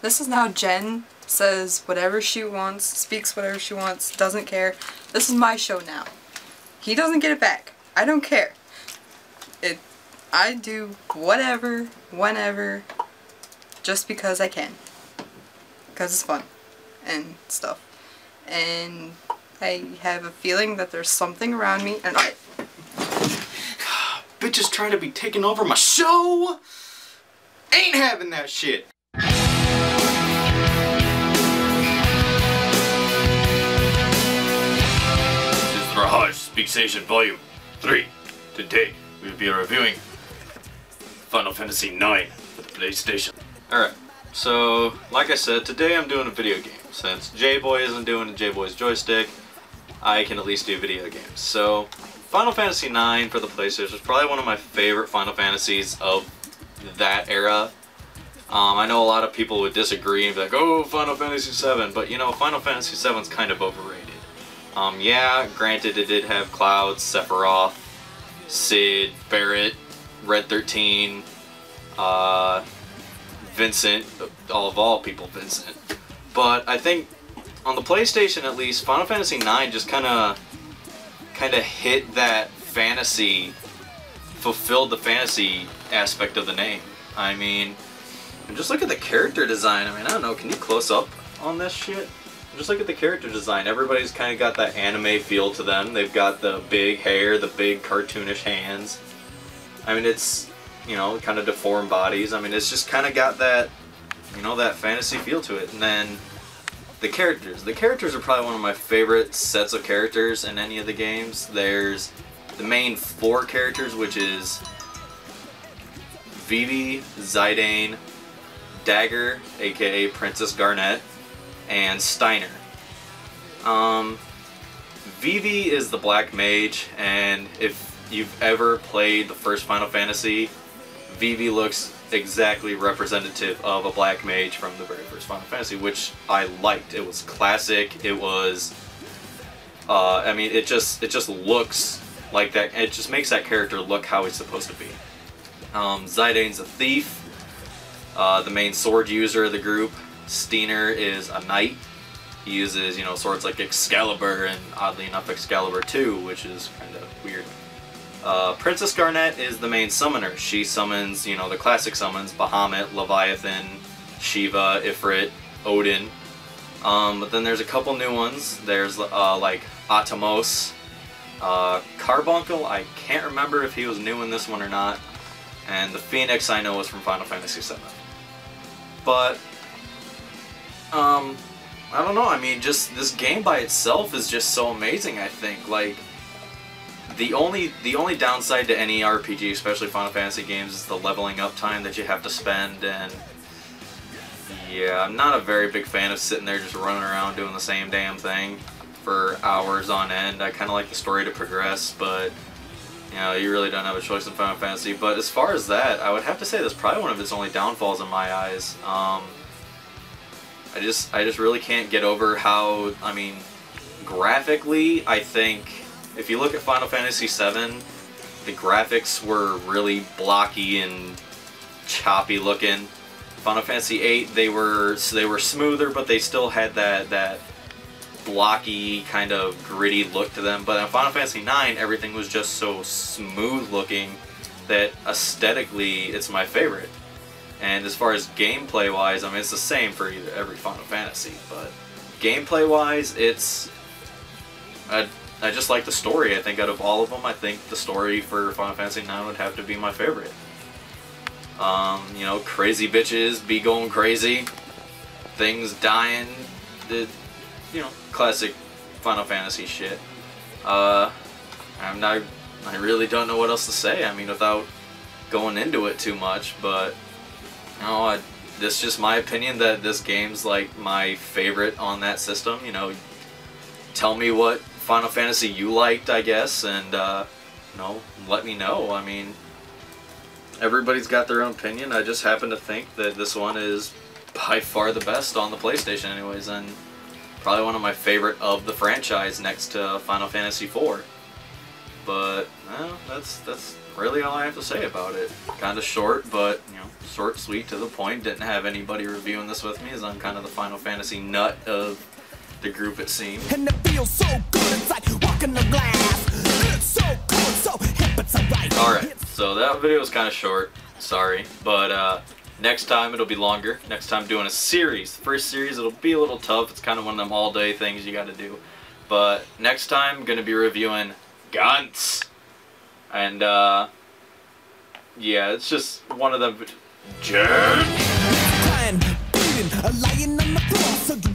This is now Jenn says whatever she wants, speaks whatever she wants, doesn't care. This is my show now. He doesn't get it back. I don't care. I do whatever, whenever, just because I can. Because it's fun and stuff. And I have a feeling that there's something around me and Bitches trying to be taking over my show! Ain't having that shit! This is Rahaj Takes Volume 3. Today, we will be reviewing Final Fantasy IX for the PlayStation. Alright, so, like I said, today I'm doing a video game. Since J-Boy isn't doing a J-Boy's joystick, I can at least do video games. So, Final Fantasy IX for the PlayStation is probably one of my favorite Final Fantasies of that era. I know a lot of people would disagree and be like, oh, Final Fantasy VII, but you know, Final Fantasy VII is kind of overrated. Yeah, granted it did have Cloud, Sephiroth, Cid, Barret, Red 13, Vincent, of all people, Vincent. But I think, on the PlayStation at least, Final Fantasy IX just kind of hit that fantasy, fulfilled the fantasy aspect of the name. I mean, just look at the character design. I mean, I don't know, can you close up on this shit? Just look at the character design. Everybody's kind of got that anime feel to them. They've got the big hair, the big cartoonish hands. I mean, it's, you know, kind of deformed bodies. I mean, it's just kind of got that, you know, that fantasy feel to it. And then the characters. The characters are probably one of my favorite sets of characters in any of the games. There's the main four characters, which is Vivi, Zidane, Dagger, aka Princess Garnet, and Steiner. Vivi is the Black Mage, and if you've ever played the first Final Fantasy, Vivi looks exactly representative of a Black Mage from the very first Final Fantasy, which I liked. It was classic. It was, I mean, it just looks like that. It just makes that character look how he's supposed to be. Zidane's a thief, the main sword user of the group. Steiner is a knight. He uses, you know, swords like Excalibur and, oddly enough, Excalibur 2, which is kind of weird. Princess Garnet is the main summoner. She summons, you know, the classic summons, Bahamut, Leviathan, Shiva, Ifrit, Odin. But then there's a couple new ones. There's, like, Atomos, Carbuncle. I can't remember if he was new in this one or not. And the Phoenix I know is from Final Fantasy VII. But I don't know, I mean, just this game by itself is just so amazing, I think. Like, the only downside to any RPG, especially Final Fantasy games, is the leveling up time that you have to spend, and yeah, I'm not a very big fan of sitting there just running around doing the same damn thing for hours on end. I kind of like the story to progress, but you know, you really don't have a choice in Final Fantasy. But as far as that, I would have to say that's probably one of its only downfalls in my eyes. I just really can't get over how, I mean, graphically, I think, if you look at Final Fantasy VII, the graphics were really blocky and choppy looking. Final Fantasy VIII, they were smoother, but they still had that blocky, kind of gritty look to them. But in Final Fantasy IX, everything was just so smooth looking that aesthetically, it's my favorite. And as far as gameplay-wise, I mean, it's the same for every Final Fantasy, but gameplay-wise, it's... I just like the story. I think out of all of them, I think the story for Final Fantasy IX would have to be my favorite. You know, crazy bitches be going crazy, things dying, you know, classic Final Fantasy shit. I really don't know what else to say, I mean, without going into it too much, but... No, this is just my opinion that this game's like my favorite on that system. You know, tell me what Final Fantasy you liked, I guess, and you know, let me know. I mean, everybody's got their own opinion. I just happen to think that this one is by far the best on the PlayStation anyways, and probably one of my favorite of the franchise next to Final Fantasy IV. But, well, that's really all I have to say about it. Kind of short, but, you know, short, sweet, to the point. Didn't have anybody reviewing this with me, as I'm kind of the Final Fantasy nut of the group, it seems. And it feels so good, it's like walking the glass. It's so cool, it's so hip, it's alright. Alright, so that video was kind of short, sorry, but next time it'll be longer. Next time doing a series. The first series it'll be a little tough, it's kind of one of them all-day things you gotta do. But next time I'm gonna be reviewing Guns. And yeah, it's just one of them. Jenn! Crying, bleeding, lying on the floor, so you